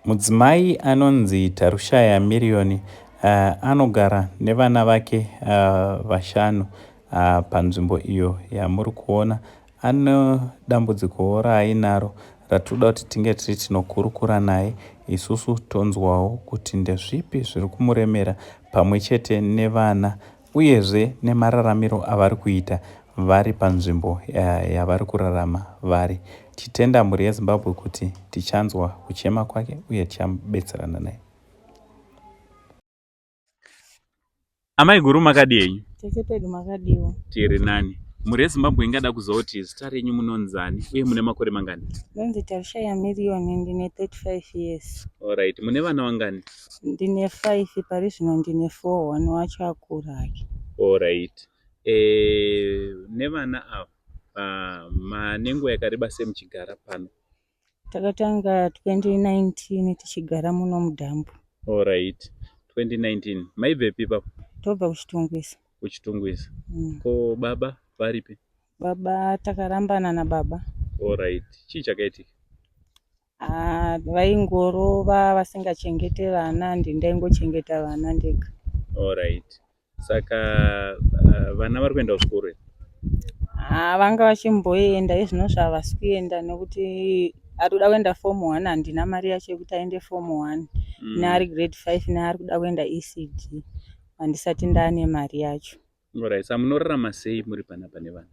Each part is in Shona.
Mudzimai anonzi Tarushaya Mirioni anogara nevana vake vashanu panzvimbo iyo yamuri kuona. Ano dambudziko raainaro ratoda kuti tinge tiri tinokurukura naye isusu tonzwawo kuti ndezvipi zviri kumuremera pamwe chete nevana uyezve nemararamiro avari kuita vari panzvimbo yavari kurarama vari. Tichitenda mhuri yeZimbabwe kuti tichanzwa kuchema kwake uye tichabetserana naye. Amai guru makadii? Chechepedu makadiwa. Tiri nani. Mhuri yeZimbabwe ingada kuziva kuti zita renyu munonzani uye mune makore mangani? Ndinonzi Tarushaya Mirioni, ndine 35 years. Alright, mune vana vangani? Ndine 5, pari zvino ndine 4, one wacho akura hake. Alright. Nevana ava manenguva yakareba sei muchigara pano? Takatanga 2019 tichigara muno mudhambu. Alright. 2019. Maibvepi ipapo? Tobva kuchitungwisa. Kuchitungwisa. Ko baba varipi? Baba takarambana nababa. Alright. Chii chakaitika? Vaingorova vasingachengete vana, ndaingochengeta vana ndega. Alright. Saka vana vari kuenda kuchikoro here? Vanga vachimboenda, izvino zvavasi kuenda nekuti arikuda kuenda form 1, handina mari yacho yekuti aende form 1. Neari grade 5 neari kuda kuenda ECD. Handisati ndaane mari yacho. Alright. Saka munorarama sei muri panapa nevana?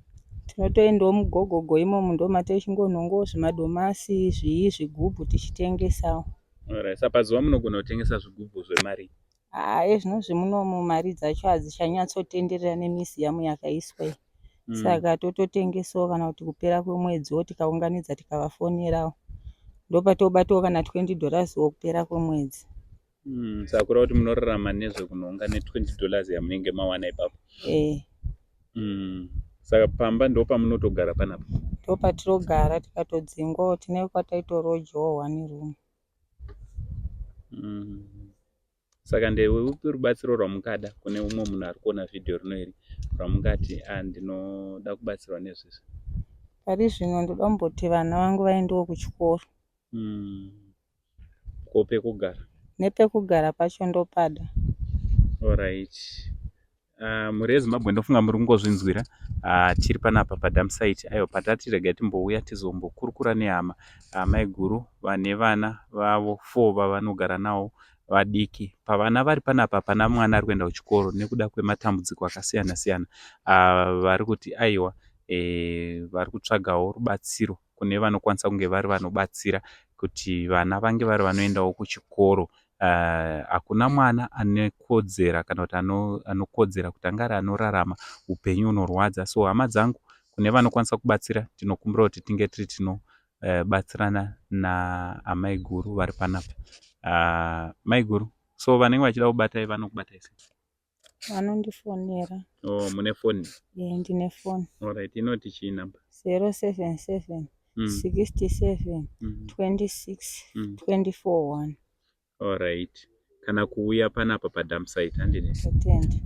Tinotoendawo mugogogo imomo ndoma tichingonongawo zvimadomasi zvigubhu tichitengesawo. Alright. Saka pazuva munogona kutengesa zvigubhu zvemari? Ezvinozvi munomu mari dzacho hadzichanyatsotenderera nemiziyamu yakaiswa iyi. Saka tototengesawo kana kuti kupera kwemwedziwo tikaunganidza tikavafonerawo. Ndopatobatawo kana $20 kupera kwemwedzi. Saka kureva kuti munorarama nezvekunounga ne$20 yamunenge mawana ipapo. Saka pamba ndo pamunotogara panapa? Ndo patinogara tikatodzingwawo tine kwataitorojawo 1 room. Saka ndeupi rubatsiro rwamungada kune umwe munhu ari kuona vhidhiyo rino iri rwamungati ndinoda kubatsirwa nezvizvi? Pari zvino ndoda kumboti vana vangu vaendewo kuchikoro. Ko pekugara? Nepekugara pacho ndopada. Alright. Mhuri yeZimbabwe ndofunga muri kungozvinzwira. Tiri panapa padam site. Aiwa, patati rega timbouya tizombokurukura nehama mai guru vane vana vavo 4 vavanogara navo vadiki. Pavana vari panapa pana mwana ari kuenda kuchikoro nekuda kwematambudziko akasiyana siyana. Vari kuti aiwa, vari kutsvagawo rubatsiro kune vanokwanisa kunge vari vanobatsira kuti vana vange vari vanoendawo kuchikoro. Hakuna mwana anekodzera kana kuti anokodzera kuti angari anorarama upenyu unorwadza. So hama dzangu, kune vanokwanisa kubatsira, tinokumbira kuti tinge tiri tinobatsirana naamai guru vari panapa. Mai guru, so vanenge vachida kubatai vanokubatai sei? Vanondifonera. Mune foni? Ndine foni. Alright, inoti chii namba? 077 67 26 241. Alright. Kana kuuya panapa padam site handine? Attend.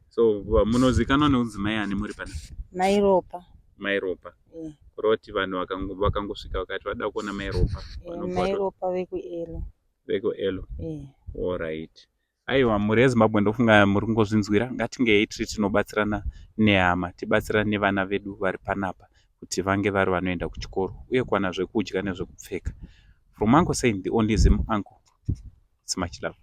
So munozikanwa neudzimai ani muri panapa? Mairopa. Mairopa. Kuroti vanhu vakangosvika vakati vada kuona Mairopa. Mairopa vekuelo. Vekuelo. Alright. Aiwa, mhuri yeZimbabwe ndofunga muri kungozvinzwira. Ngatingei tiri tinobatsirana nehama, tibatsirane nevana vedu vari panapa kuti vange vari vanoenda kuchikoro uye kuwana zvekudya nezvekupfeka. From Uncle saying the only Zim uncle. It's much love.